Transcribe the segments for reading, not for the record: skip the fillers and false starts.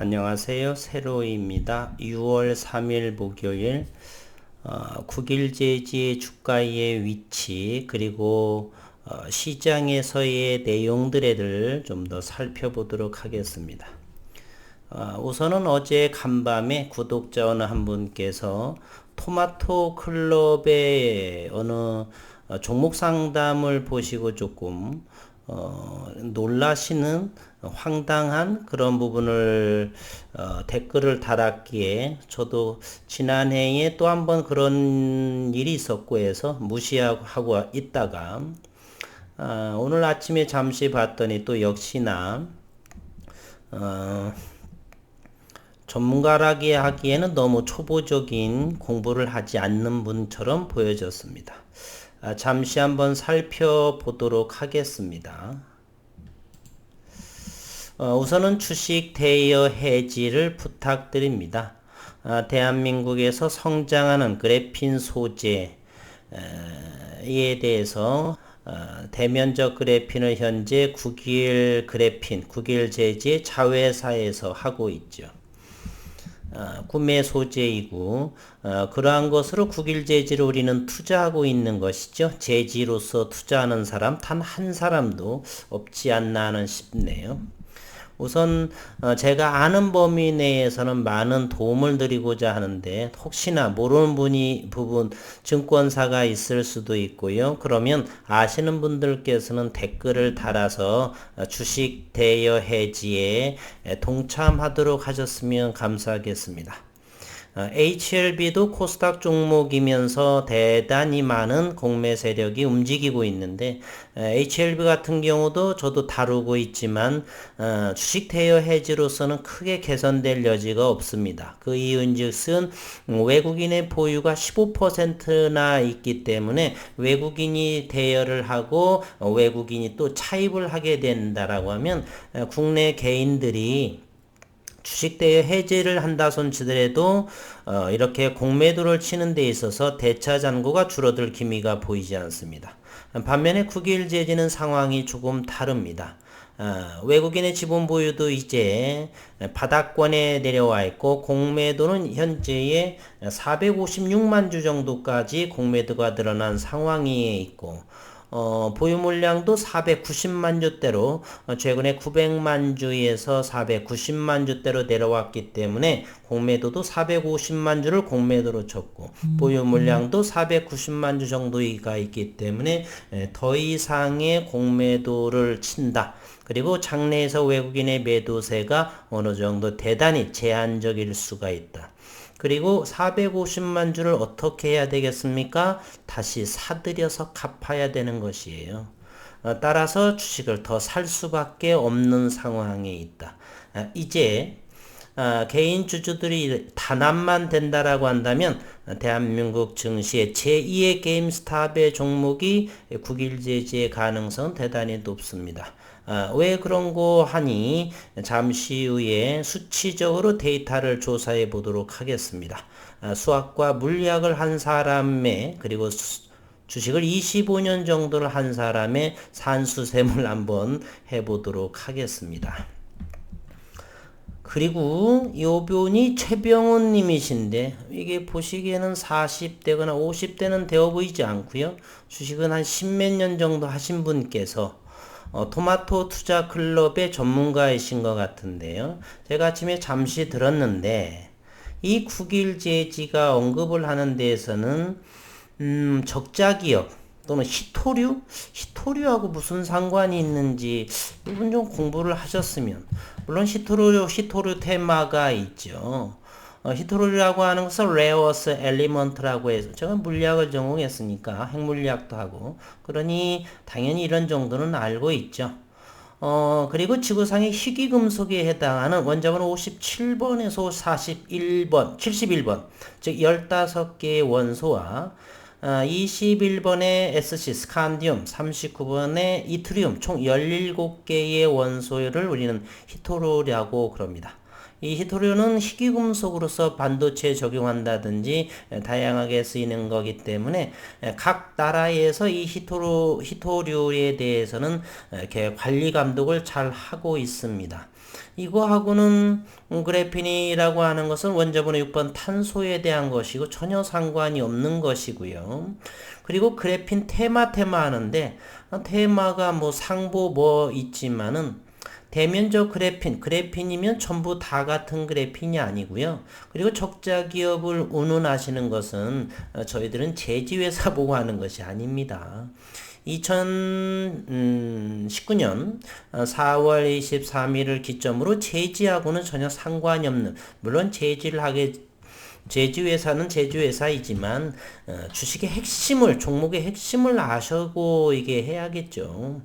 안녕하세요. 세로이입니다. 6월 3일 목요일 국일제지의 주가의 위치 그리고 시장에서의 내용들을 좀 더 살펴보도록 하겠습니다. 우선은 어제 간밤에 구독자 어느 한 분께서 토마토 클럽의 어느 종목 상담을 보시고 조금 놀라시는 황당한 그런 부분을 댓글을 달았기에 저도 지난해에 또 한 번 그런 일이 있었고 해서 무시하고 있다가 오늘 아침에 잠시 봤더니 또 역시나 전문가라기 하기에는 너무 초보적인 공부를 하지 않는 분처럼 보여졌습니다. 잠시 한번 살펴보도록 하겠습니다. 우선은 주식 대여 해지를 부탁드립니다. 대한민국에서 성장하는 그래핀 소재에 대해서 대면적 그래핀을 현재 국일 그래핀, 국일제지의 자회사에서 하고 있죠. 구매 소재이고 그러한 것으로 국일제지를 우리는 투자하고 있는 것이죠. 제지로서 투자하는 사람 단 한 사람도 없지 않나 하는 싶네요. 우선 제가 아는 범위 내에서는 많은 도움을 드리고자 하는데 혹시나 모르는 부분 증권사가 있을 수도 있고요. 그러면 아시는 분들께서는 댓글을 달아서 주식 대여 해지에 동참하도록 하셨으면 감사하겠습니다. HLB도 코스닥 종목이면서 대단히 많은 공매 세력이 움직이고 있는데 HLB 같은 경우도 저도 다루고 있지만 주식 대여 해지로서는 크게 개선될 여지가 없습니다. 그 이유인즉슨 외국인의 보유가 15%나 있기 때문에 외국인이 대여를 하고 외국인이 또 차입을 하게 된다라고 하면 국내 개인들이 주식 대여 해지를 한다 손치더라도 이렇게 공매도를 치는 데 있어서 대차 잔고가 줄어들 기미가 보이지 않습니다. 반면에 국일제지는 상황이 조금 다릅니다. 외국인의 지분 보유도 이제 바닥권에 내려와 있고 공매도는 현재의 456만 주 정도까지 공매도가 늘어난 상황이 있고 보유 물량도 490만 주대로 최근에 900만 주에서 490만 주대로 내려왔기 때문에 공매도도 450만 주를 공매도로 쳤고 보유 물량도 490만 주 정도가 있기 때문에 더 이상의 공매도를 친다. 그리고 장내에서 외국인의 매도세가 어느 정도 대단히 제한적일 수가 있다. 그리고 450만 주를 어떻게 해야 되겠습니까? 다시 사들여서 갚아야 되는 것이에요. 따라서 주식을 더 살 수밖에 없는 상황에 있다. 이제 개인 주주들이 단합만 된다라고 한다면 대한민국 증시의 제2의 게임스탑의 종목이 국일제지의 가능성은 대단히 높습니다. 왜 그런고 하니 잠시 후에 수치적으로 데이터를 조사해 보도록 하겠습니다. 수학과 물리학을 한 사람의 그리고 주식을 25년 정도를 한 사람의 산수셈을 한번 해보도록 하겠습니다. 그리고 요분이 최병훈 님이신데 이게 보시기에는 40대거나 50대는 되어 보이지 않고요. 주식은 한 10몇 년 정도 하신 분께서 토마토 투자 클럽의 전문가이신 것 같은데요. 제가 아침에 잠시 들었는데 이 국일제지가 언급을 하는 데에서는 적자기업 또는 히토류하고 무슨 상관이 있는지 이분 좀 공부를 하셨으면 물론 히토류 테마가 있죠. 히토류라고 하는 것은 레어스 엘리먼트라고 해서 제가 물리학을 전공했으니까 핵물리학도 하고 그러니 당연히 이런 정도는 알고 있죠. 그리고 지구상의 희귀금속에 해당하는 원자번 57번에서 41번, 71번, 즉 15개의 원소와 21번의 SC 스칸디움, 39번의 이트리움 총 17개의 원소를 우리는 히토류라고 그럽니다. 이 히토류는 희귀금속으로서 반도체에 적용한다든지 다양하게 쓰이는 거기 때문에 각 나라에서 이 히토류에 대해서는 이렇게 관리 감독을 잘 하고 있습니다. 이거하고는 그래핀이라고 하는 것은 원자번호 6번 탄소에 대한 것이고 전혀 상관이 없는 것이고요. 그리고 그래핀 테마 하는데 테마가 뭐 상보 뭐 있지만은 대면적 그래핀이면 전부 다 같은 그래핀이 아니고요. 그리고 적자 기업을 운운하시는 것은 저희들은 제지회사 보고 하는 것이 아닙니다. 2019년 4월 23일을 기점으로 제지하고는 전혀 상관이 없는, 물론 제지회사는 제지회사이지만 주식의 핵심을, 종목의 핵심을 아시고 이게 해야겠죠.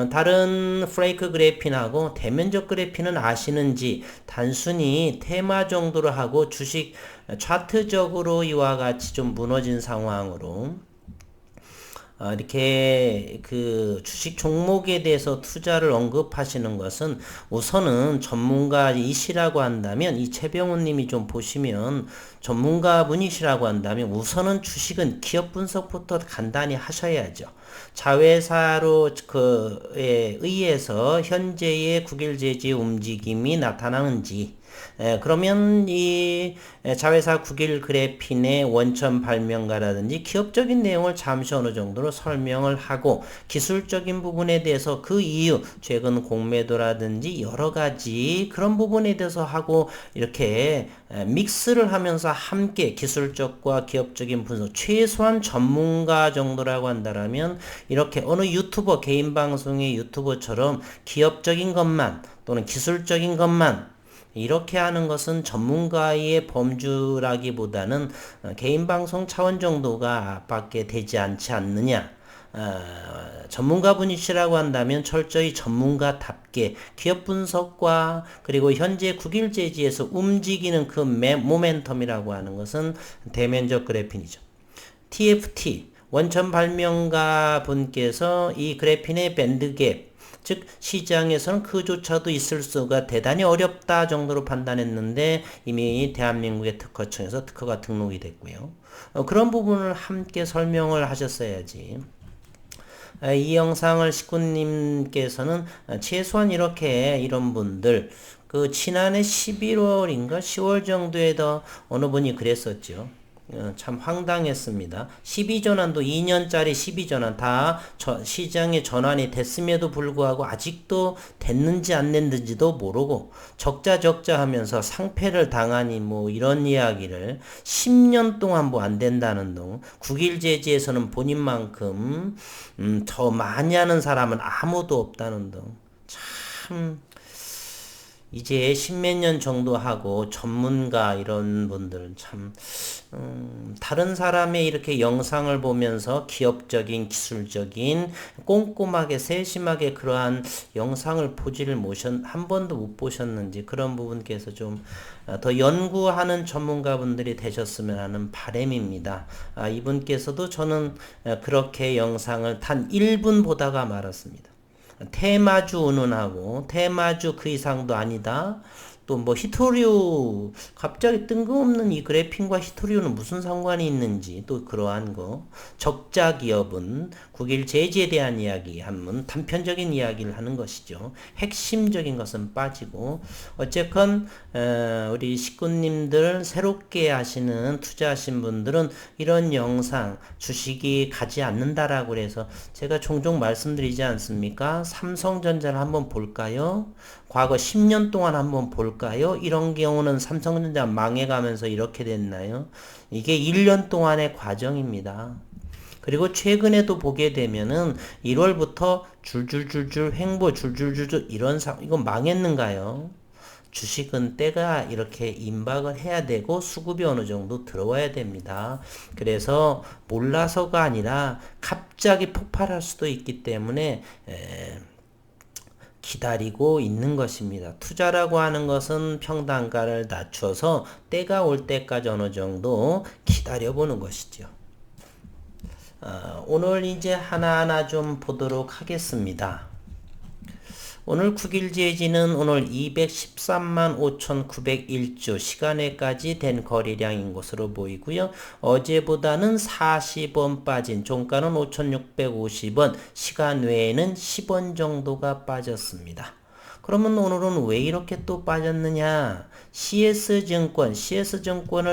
다른 프레이크 그래핀하고 대면적 그래핀은 아시는지, 단순히 테마 정도로 하고 주식 차트적으로 이와 같이 좀 무너진 상황으로 이렇게 그 주식 종목에 대해서 투자를 언급하시는 것은 우선은 전문가이시라고 한다면, 이 최병훈 님이 좀 보시면 전문가분이시라고 한다면 우선은 주식은 기업 분석부터 간단히 하셔야죠. 자회사로 그에 의해서 현재의 국일제지의 움직임이 나타나는지, 그러면 이 자회사 국일 그래핀의 원천 발명가라든지 기업적인 내용을 잠시 어느 정도로 설명을 하고, 기술적인 부분에 대해서 그 이유, 최근 공매도라든지 여러 가지 그런 부분에 대해서 하고, 이렇게 믹스를 하면서 함께 기술적과 기업적인 분석, 최소한 전문가 정도라고 한다면 이렇게 어느 유튜버, 개인 방송의 유튜버처럼 기업적인 것만 또는 기술적인 것만 이렇게 하는 것은 전문가의 범주라기보다는 개인 방송 차원 정도가 밖에 되지 않지 않느냐. 전문가분이시라고 한다면 철저히 전문가답게 기업 분석과 그리고 현재 국일제지에서 움직이는 그 모멘텀이라고 하는 것은 대면적 그래핀이죠. TFT 원천 발명가 분께서 이 그래핀의 밴드갭, 즉 시장에서는 그조차도 있을 수가 대단히 어렵다 정도로 판단했는데 이미 대한민국의 특허청에서 특허가 등록이 됐고요. 그런 부분을 함께 설명을 하셨어야지. 이 영상을 식구님께서는 최소한 이렇게 이런 분들, 그 지난해 11월인가 10월 정도에도 어느 분이 그랬었죠. 참 황당했습니다. 12전환도 2년짜리 12전환 다 시장에 전환이 됐음에도 불구하고 아직도 됐는지 안 됐는지도 모르고 적자 하면서 상패를 당하니 뭐 이런 이야기를 10년 동안 뭐 안 된다는 둥, 국일제지에서는 본인만큼 더 많이 하는 사람은 아무도 없다는 둥, 참 이제 십몇 년 정도 하고 전문가 이런 분들은 참 다른 사람의 이렇게 영상을 보면서 기업적인, 기술적인, 꼼꼼하게 세심하게 그러한 영상을 보지를 한 번도 못 보셨는지, 그런 부분께서 좀 더 연구하는 전문가분들이 되셨으면 하는 바람입니다. 이분께서도 저는 그렇게 영상을 단 1분 보다가 말았습니다. 테마주 운운하고 테마주 그 이상도 아니다. 또 뭐 히토류, 갑자기 뜬금없는 이 그래핀과 히토류는 무슨 상관이 있는지, 또 그러한 거, 적자 기업은 국일 제지에 대한 이야기 하면 단편적인 이야기를 하는 것이죠. 핵심적인 것은 빠지고, 어쨌건 우리 식구님들 새롭게 하시는 투자하신 분들은 이런 영상, 주식이 가지 않는다라고 해서 제가 종종 말씀드리지 않습니까? 삼성전자를 한번 볼까요? 과거 10년 동안 한번 볼까요? 이런 경우는 삼성전자 망해가면서 이렇게 됐나요? 이게 1년 동안의 과정입니다. 그리고 최근에도 보게 되면은 1월부터 줄줄줄줄 횡보 줄줄줄줄 이런 이거 망했는가요? 주식은 때가 이렇게 임박을 해야 되고 수급이 어느 정도 들어와야 됩니다. 그래서 몰라서가 아니라 갑자기 폭발할 수도 있기 때문에 기다리고 있는 것입니다. 투자라고 하는 것은 평단가를 낮춰서 때가 올 때까지 어느 정도 기다려보는 것이죠. 오늘 이제 하나하나 좀 보도록 하겠습니다. 오늘 9일 제지는 오늘 213만 5,901주 시간외까지 된 거래량인 것으로 보이고요. 어제보다는 40원 빠진 종가는 5,650원, 시간 외에는 10원 정도가 빠졌습니다. 그러면 오늘은 왜 이렇게 또 빠졌느냐? CS증권을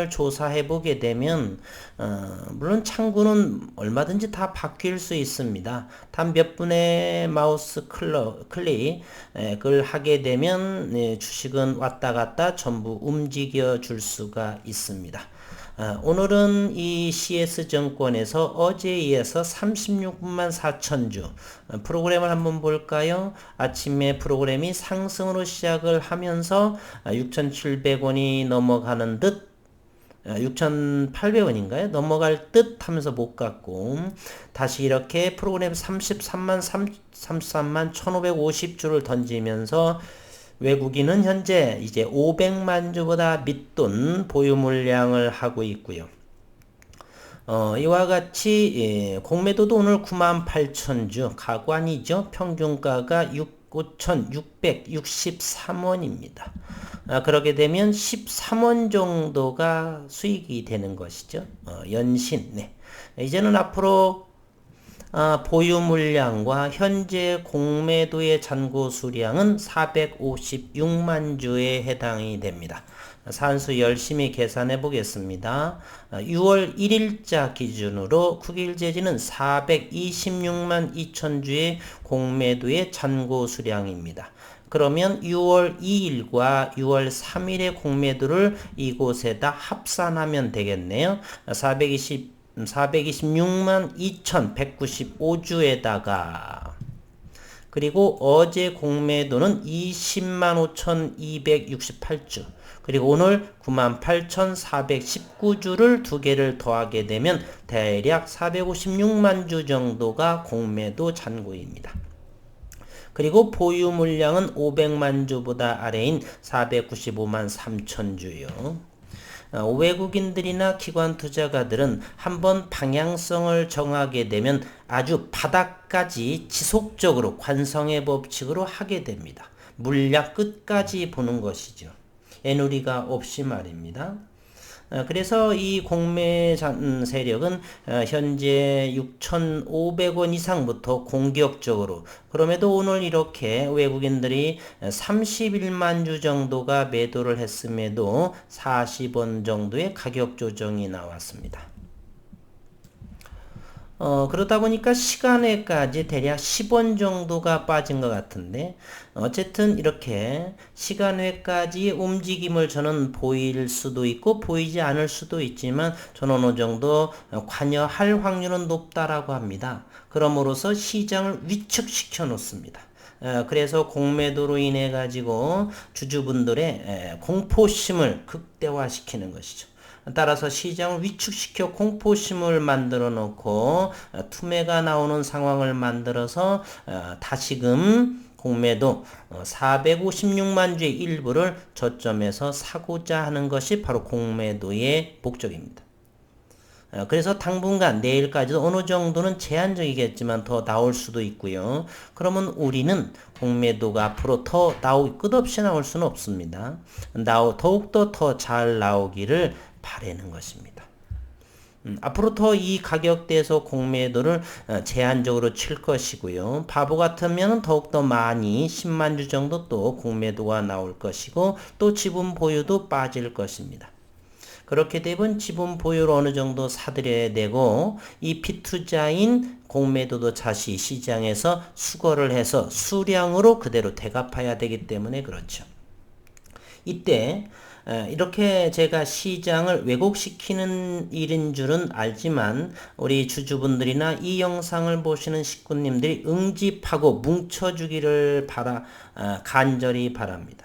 조사해 보게 되면 물론 창구는 얼마든지 다 바뀔 수 있습니다. 단 몇 분의 마우스 클릭을 하게 되면 주식은 왔다 갔다 전부 움직여 줄 수가 있습니다. 오늘은 이 CS증권에서 어제에 이어서 36만 4천주 프로그램을 한번 볼까요? 아침에 프로그램이 상승으로 시작을 하면서 6,700원이 넘어가는 듯 6,800원인가요? 넘어갈 듯 하면서 못 갔고 다시 이렇게 프로그램 33만 1,550주를 던지면서 외국인은 현재 이제 500만 주보다 밑돈 보유 물량을 하고 있고요. 이와 같이 공매도도 오늘 98,000주 가관이죠. 평균가가 5,663원입니다. 그렇게 되면 13원 정도가 수익이 되는 것이죠. 연신. 네. 이제는 앞으로 보유 물량과 현재 공매도의 잔고 수량은 456만 주에 해당이 됩니다. 산수 열심히 계산해 보겠습니다. 6월 1일자 기준으로 9일 제지는 426만 2천주의 공매도의 잔고 수량입니다. 그러면 6월 2일과 6월 3일의 공매도를 이곳에다 합산하면 되겠네요. 426만 2,195주에다가 그리고 어제 공매도는 20만 5,268주 그리고 오늘 98,419주를 두 개를 더하게 되면 대략 456만 주 정도가 공매도 잔고입니다. 그리고 보유 물량은 500만 주보다 아래인 495만 3천 주요. 외국인들이나 기관 투자가들은 한번 방향성을 정하게 되면 아주 바닥까지 지속적으로 관성의 법칙으로 하게 됩니다. 물량 끝까지 보는 것이죠. 애누리가 없이 말입니다. 그래서 이 공매 세력은 현재 6,500원 이상부터 공격적으로 그럼에도 오늘 이렇게 외국인들이 31만 주 정도가 매도를 했음에도 40원 정도의 가격 조정이 나왔습니다. 그러다 보니까 시간외까지 대략 10원 정도가 빠진 것 같은데 어쨌든 이렇게 시간외까지 움직임을 저는 보일 수도 있고 보이지 않을 수도 있지만 저는 어느 정도 관여할 확률은 높다라고 합니다. 그럼으로써 시장을 위축시켜 놓습니다. 그래서 공매도로 인해 가지고 주주분들의 공포심을 극대화시키는 것이죠. 따라서 시장을 위축시켜 공포심을 만들어 놓고 투매가 나오는 상황을 만들어서 다시금 공매도 456만 주의 일부를 저점에서 사고자 하는 것이 바로 공매도의 목적입니다. 그래서 당분간 내일까지도 어느 정도는 제한적이겠지만 더 나올 수도 있고요. 그러면 우리는 공매도가 앞으로 더 끝없이 나올 수는 없습니다. 더욱더 더 잘 나오기를 바라는 것입니다. 앞으로 더 이 가격대에서 공매도를 제한적으로 칠 것이고요. 바보 같으면 더욱더 많이 10만 주 정도 또 공매도가 나올 것이고 또 지분 보유도 빠질 것입니다. 그렇게 되면 지분 보유를 어느 정도 사들여야 되고 이 피투자인 공매도도 다시 시장에서 수거를 해서 수량으로 그대로 대갚아야 되기 때문에 그렇죠. 이때 이렇게 제가 시장을 왜곡시키는 일인 줄은 알지만 우리 주주분들이나 이 영상을 보시는 식구님들이 응집하고 뭉쳐주기를 간절히 바랍니다.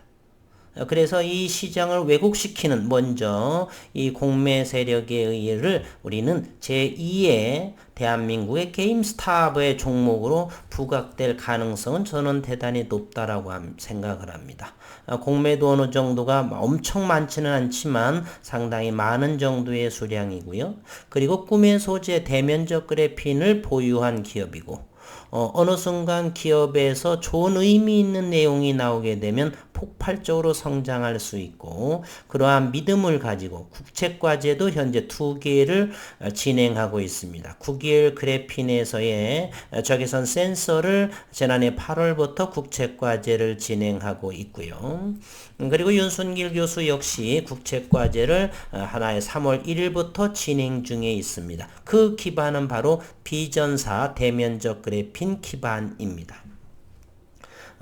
그래서 이 시장을 왜곡시키는 먼저 이 공매 세력에 의해를 우리는 제2의 대한민국의 게임스탑의 종목으로 부각될 가능성은 저는 대단히 높다라고 생각을 합니다. 공매도 어느 정도가 엄청 많지는 않지만 상당히 많은 정도의 수량이고요. 그리고 꿈의 소재 대면적 그래핀을 보유한 기업이고 어느 순간 기업에서 좋은 의미 있는 내용이 나오게 되면 폭발적으로 성장할 수 있고, 그러한 믿음을 가지고 국책과제도 현재 2개를 진행하고 있습니다. 구길 그래핀에서의 적외선 센서를 지난해 8월부터 국책과제를 진행하고 있고요. 그리고 윤순길 교수 역시 국책과제를 하나의 3월 1일부터 진행 중에 있습니다. 그 기반은 바로 비전사 대면적 그래핀 기반입니다.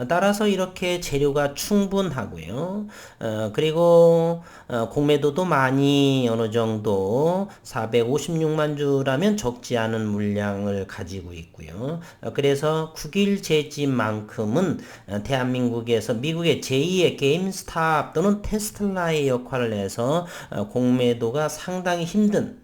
따라서 이렇게 재료가 충분하고요. 그리고 공매도도 많이 어느 정도 456만 주라면 적지 않은 물량을 가지고 있고요. 그래서 국일 재지만큼은 대한민국에서 미국의 제2의 게임스탑 또는 테슬라의 역할을 해서 공매도가 상당히 힘든,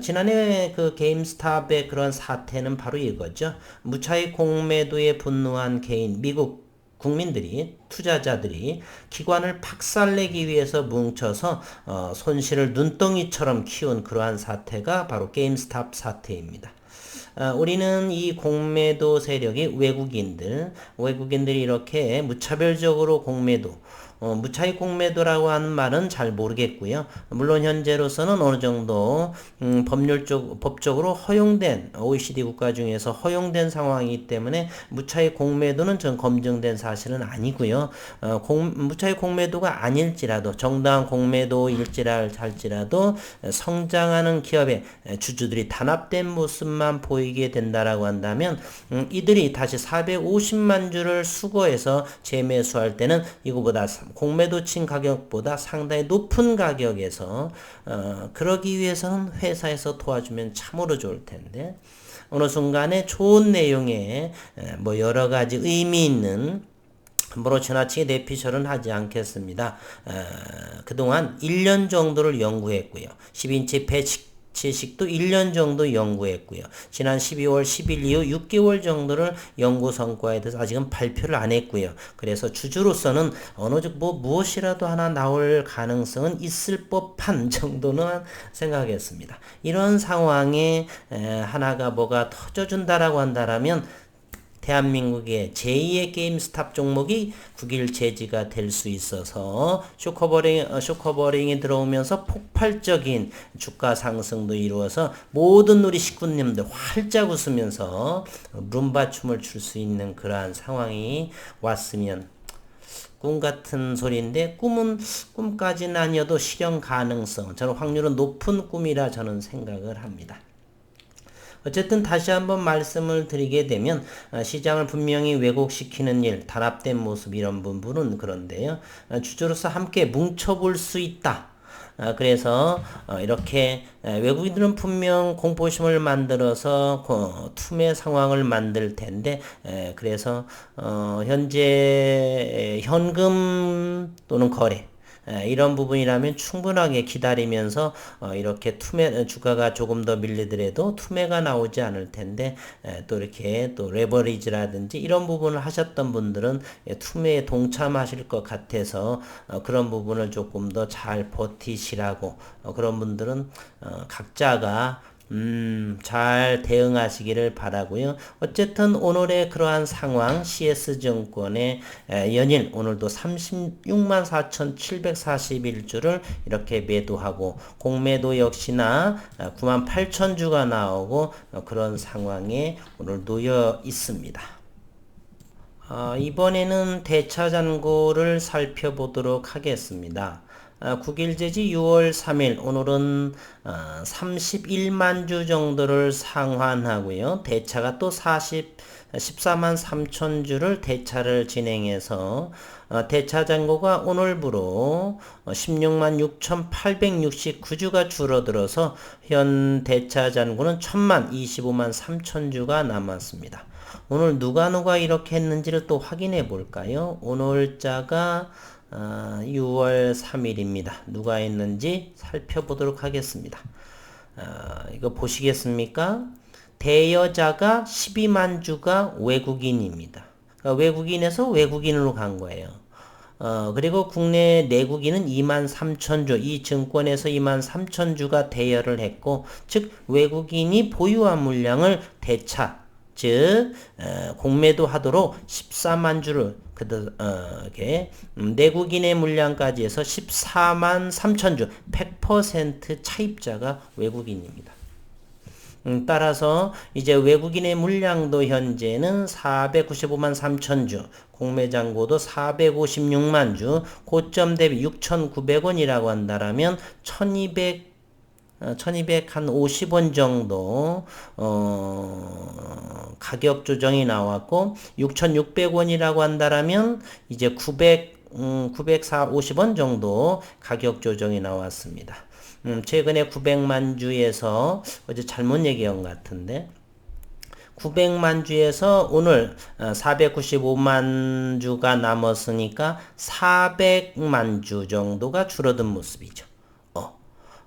지난해 그 게임스탑의 그런 사태는 바로 이거죠. 무차익 공매도에 분노한 개인, 미국 국민들이, 투자자들이 기관을 박살내기 위해서 뭉쳐서 손실을 눈덩이처럼 키운 그러한 사태가 바로 게임스탑 사태입니다. 우리는 이 공매도 세력이 외국인들이 이렇게 무차별적으로 공매도, 무차익 공매도라고 하는 말은 잘 모르겠고요. 물론 현재로서는 어느 정도 법적으로 허용된, OECD 국가 중에서 허용된 상황이기 때문에 무차익 공매도는 전 검증된 사실은 아니고요. 무차익 공매도가 아닐지라도, 정당한 공매도일지라도 성장하는 기업의 주주들이 단합된 모습만 보이게 된다라고 한다면, 이들이 다시 450만 주를 수거해서 재매수할 때는 이거보다 공매도친 가격보다 상당히 높은 가격에서 그러기 위해서는 회사에서 도와주면 참으로 좋을 텐데, 어느 순간에 좋은 내용에 뭐 여러 가지 의미 있는, 함부로 지나치게 내피셜은 하지 않겠습니다. 그동안 1년 정도를 연구했고요. 10인치 채식도 1년 정도 연구했고요. 지난 12월 10일 이후 6개월 정도를 연구 성과에 대해서 아직은 발표를 안 했고요. 그래서 주주로서는 어느 정도 무엇이라도 하나 나올 가능성은 있을 법한 정도는 생각했습니다. 이런 상황에 하나가 뭐가 터져준다라고 한다라면 대한민국의 제2의 게임스탑 종목이 국일 제지가 될 수 있어서 쇼커버링이 들어오면서 폭발적인 주가 상승도 이루어서 모든 우리 식구님들 활짝 웃으면서 룸바 춤을 출 수 있는 그러한 상황이 왔으면, 꿈 같은 소리인데 꿈까지는 아니어도 실현 가능성, 저는 확률은 높은 꿈이라 저는 생각을 합니다. 어쨌든 다시 한번 말씀을 드리게 되면 시장을 분명히 왜곡시키는 일, 단합된 모습, 이런 부분은 그런데요. 주주로서 함께 뭉쳐볼 수 있다. 그래서 이렇게 외국인들은 분명 공포심을 만들어서 투매 상황을 만들 텐데, 그래서 현재 현금 또는 거래, 이런 부분이라면 충분하게 기다리면서 이렇게 주가가 조금 더 밀리더라도 투매가 나오지 않을 텐데, 또 이렇게 또 레버리지라든지 이런 부분을 하셨던 분들은 투매에 동참하실 것 같아서 그런 부분을 조금 더 잘 버티시라고, 그런 분들은 각자가 잘 대응하시기를 바라고요. 어쨌든 오늘의 그러한 상황, CS증권의 연일 오늘도 364,741주를 이렇게 매도하고, 공매도 역시나 98,000주가 나오고 그런 상황에 오늘 놓여 있습니다. 이번에는 대차잔고를 살펴보도록 하겠습니다. 국일제지 6월 3일, 오늘은 31만 주 정도를 상환하고요. 대차가 또 14만 3천 주를 대차를 진행해서 대차 잔고가 오늘부로 16만 6,869주가 줄어들어서 현 대차 잔고는 1,000만 25만 3천 주가 남았습니다. 오늘 누가 이렇게 했는지를 또 확인해 볼까요? 오늘자가 6월 3일입니다. 누가 했는지 살펴보도록 하겠습니다. 이거 보시겠습니까? 대여자가 12만 주가 외국인입니다. 그러니까 외국인에서 외국인으로 간 거예요. 그리고 국내 내국인은 2만 3천 주, 이 증권에서 2만 3천 주가 대여를 했고, 즉 외국인이 보유한 물량을 대차, 즉 공매도 하도록 14만 주를 이렇게 내국인의 물량까지 해서 14만 3천 주 100% 차입자가 외국인입니다. 따라서 이제 외국인의 물량도 현재는 495만 3천 주, 공매장고도 456만 주, 고점 대비 6,900원이라고 한다라면 1200 한 50원 정도 가격 조정이 나왔고 6,600원이라고 한다라면 이제 950원 정도 가격 조정이 나왔습니다. 최근에 900만 주에서 어제 잘못 얘기한 것 같은데 900만 주에서 오늘 495만 주가 남았으니까 400만 주 정도가 줄어든 모습이죠.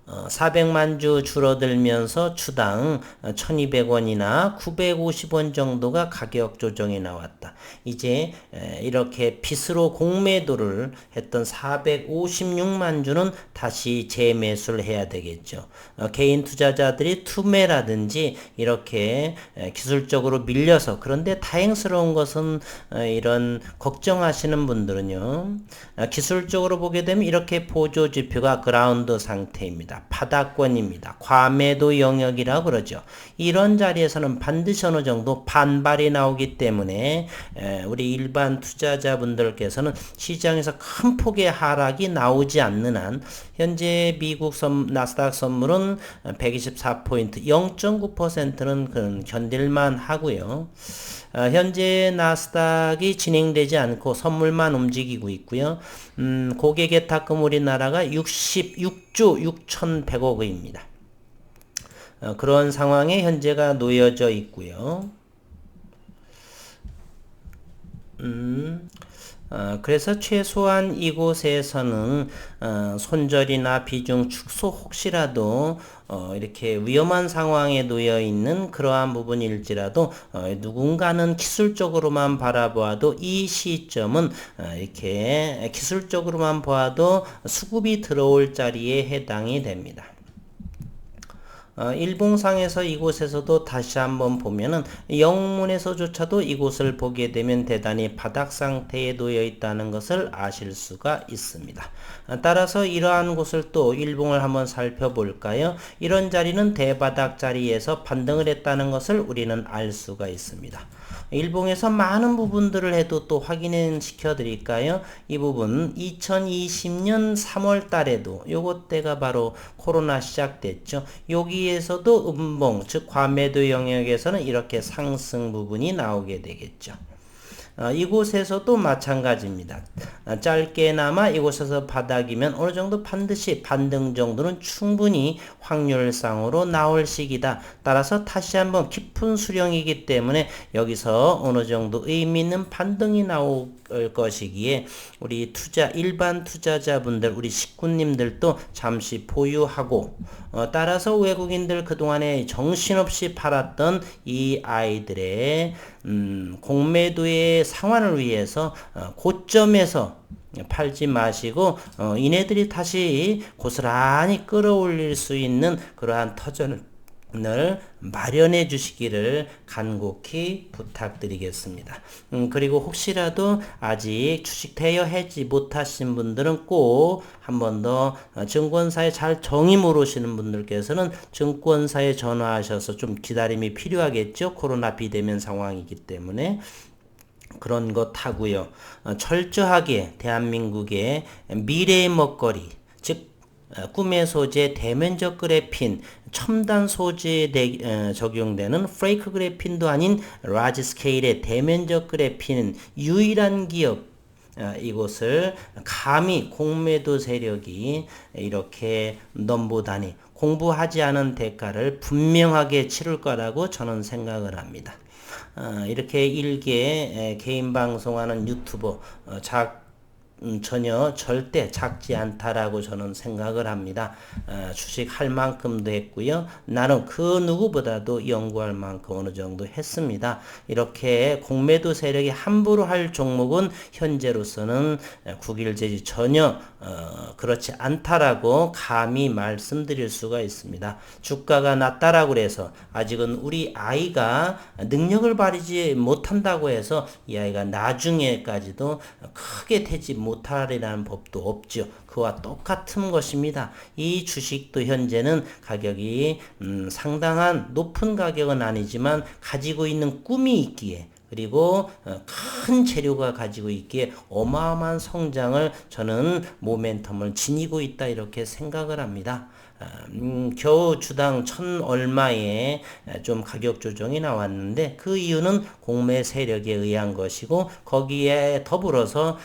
400만 주 줄어들면서 주당 1200원이나 950원 정도가 가격 조정이 나왔다. 이제 이렇게 빚으로 공매도를 했던 456만 주는 다시 재매수를 해야 되겠죠. 개인 투자자들이 투매라든지 이렇게 기술적으로 밀려서 그런데 다행스러운 것은 이런 걱정하시는 분들은요. 기술적으로 보게 되면 이렇게 보조지표가 그라운드 상태입니다. 바닥권입니다. 과매도 영역이라고 그러죠. 이런 자리에서는 반드시 어느 정도 반발이 나오기 때문에 우리 일반 투자자분들께서는 시장에서 큰 폭의 하락이 나오지 않는 한 현재 미국 나스닥 선물은 124포인트 0.9%는 견딜만 하고요. 현재 나스닥이 진행되지 않고 선물만 움직이고 있고요. 고객예탁금 우리나라가 66조 6,100억입니다. 그런 상황에 현재가 놓여져 있고요. 그래서 최소한 이곳에서는 손절이나 비중 축소 혹시라도 이렇게 위험한 상황에 놓여 있는 그러한 부분일지라도 누군가는 기술적으로만 바라보아도 이 시점은 이렇게 기술적으로만 보아도 수급이 들어올 자리에 해당이 됩니다. 일봉상에서 이곳에서도 다시 한번 보면은 영문에서조차도 이곳을 보게 되면 대단히 바닥 상태에 놓여 있다는 것을 아실 수가 있습니다. 따라서 이러한 곳을 또 일봉을 한번 살펴볼까요? 이런 자리는 대바닥 자리에서 반등을 했다는 것을 우리는 알 수가 있습니다. 일봉에서 많은 부분들을 해도 또 확인시켜 드릴까요? 이 부분 2020년 3월 달에도 요것 때가 바로 코로나 시작됐죠. 여기에서도 음봉 즉 과매도 영역에서는 이렇게 상승 부분이 나오게 되겠죠. 이곳에서도 마찬가지입니다. 짧게나마 이곳에서 바닥이면 어느 정도 반드시 반등 정도는 충분히 확률상으로 나올 시기다. 따라서 다시 한번 깊은 수령이기 때문에 여기서 어느 정도 의미 있는 반등이 나올 것이기에 우리 일반 투자자분들, 우리 식구님들도 잠시 보유하고 따라서 외국인들 그동안에 정신없이 팔았던 이 아이들의 공매도의 상환을 위해서 고점에서 팔지 마시고 이네들이 다시 고스란히 끌어올릴 수 있는 그러한 터전을 마련해 주시기를 간곡히 부탁드리겠습니다. 그리고 혹시라도 아직 주식 대여하지 못하신 분들은 꼭 한 번 더 증권사에 잘 정의 모르시는 분들께서는 증권사에 전화하셔서 좀 기다림이 필요하겠죠. 코로나 비대면 상황이기 때문에. 그런 것 하고요. 철저하게 대한민국의 미래의 먹거리, 즉 꿈의 소재 대면적 그래핀, 첨단 소재에 적용되는 프레이크 그래핀도 아닌 라지 스케일의 대면적 그래핀 유일한 기업 이곳을 감히 공매도 세력이 이렇게 넘보다니 공부하지 않은 대가를 분명하게 치를 거라고 저는 생각을 합니다. 이렇게 일개 개인 방송하는 유튜버 전혀 절대 작지 않다라고 저는 생각을 합니다. 주식 할 만큼도 했고요. 나는 그 누구보다도 연구할 만큼 어느 정도 했습니다. 이렇게 공매도 세력이 함부로 할 종목은 현재로서는 국일제지 전혀 그렇지 않다라고 감히 말씀드릴 수가 있습니다. 주가가 낮다라고 해서 아직은 우리 아이가 능력을 발휘지 못한다고 해서 이 아이가 나중에까지도 크게 되지 못하리라는 법도 없죠. 그와 똑같은 것입니다. 이 주식도 현재는 가격이 상당한 높은 가격은 아니지만 가지고 있는 꿈이 있기에 그리고 큰 재료가 가지고 있기에 어마어마한 성장을 저는 모멘텀을 지니고 있다 이렇게 생각을 합니다. 겨우 주당 1,000 얼마에 좀 가격 조정이 나왔는데 그 이유는 공매 세력에 의한 것이고 거기에 더불어서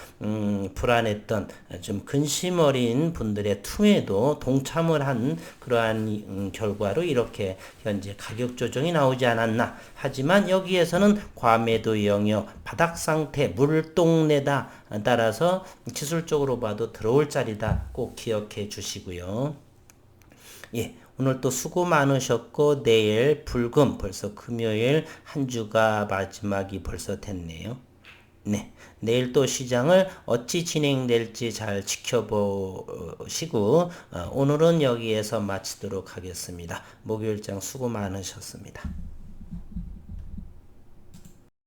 불안했던 좀 근심 어린 분들의 틈에도 동참을 한 그러한 결과로 이렇게 현재 가격 조정이 나오지 않았나. 하지만 여기에서는 과매도 영역, 바닥 상태, 물동네다. 따라서 기술적으로 봐도 들어올 자리다. 꼭 기억해 주시고요. 예, 오늘 또 수고 많으셨고 내일 불금 벌써 금요일 한 주가 마지막이 벌써 됐네요. 네, 내일 또 시장을 어찌 진행될지 잘 지켜보시고 오늘은 여기에서 마치도록 하겠습니다. 목요일장 수고 많으셨습니다.